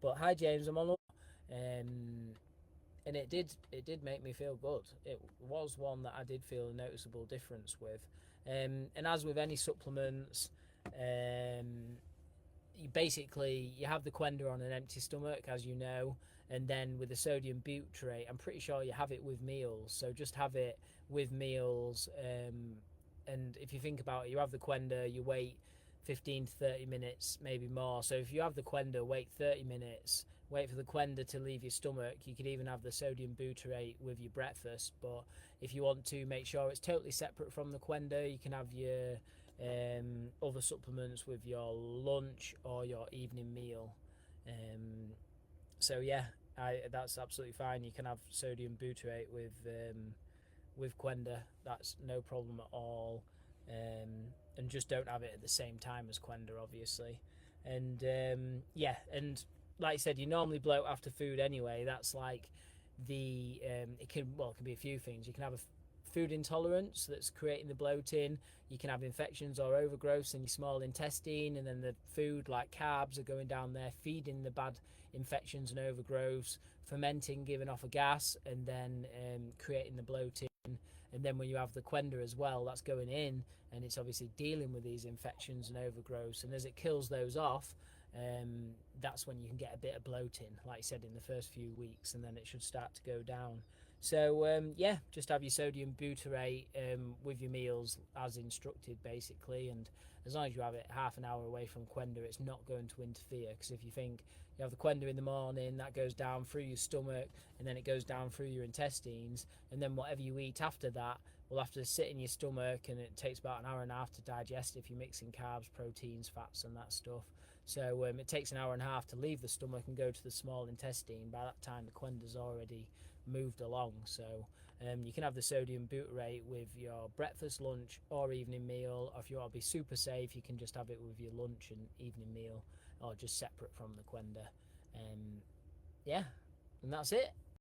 But hi James, I'm on. Um, and it did make me feel good. It was one that I did feel a noticeable difference with. And as with any supplements, you have the Qenda on an empty stomach, as you know, and then with the sodium butyrate, I'm pretty sure you have it with meals. So just have it with meals. And if you think about it, you have the Qenda, you wait 15 to 30 minutes, maybe more. So if you have the Qenda, wait 30 minutes, wait for the Qenda to leave your stomach. You could even have the sodium butyrate with your breakfast. But if you want to make sure it's totally separate from the Qenda, you can have your other supplements with your lunch or your evening meal. So yeah, that's absolutely fine. You can have sodium butyrate with Qenda. That's no problem at all. And just don't have it at the same time as Qenda, obviously. And yeah, and like I said, you normally bloat after food anyway. That's like it can be a few things. You can have a food intolerance that's creating the bloating. You can have infections or overgrowths in your small intestine, and then the food like carbs are going down there feeding the bad infections and overgrowths, fermenting, giving off a gas, and then creating the bloating. And then when you have the Qenda as well, that's going in and it's obviously dealing with these infections and overgrowths, and as it kills those off, that's when you can get a bit of bloating, like I said, in the first few weeks, and then it should start to go down. So yeah, just have your sodium butyrate with your meals as instructed, basically, and as long as you have it half an hour away from Qenda, it's not going to interfere. Because if you think you have the Qenda in the morning, that goes down through your stomach and then it goes down through your intestines, and then whatever you eat after that will have to sit in your stomach, and it takes about an hour and a half to digest if you're mixing carbs, proteins, fats and that stuff. So it takes an hour and a half to leave the stomach and go to the small intestine. By that time the Qenda's already moved along. So you can have the sodium butyrate with your breakfast, lunch or evening meal, or if you want to be super safe, you can just have it with your lunch and evening meal, or just separate from the Qenda. Yeah, and that's it.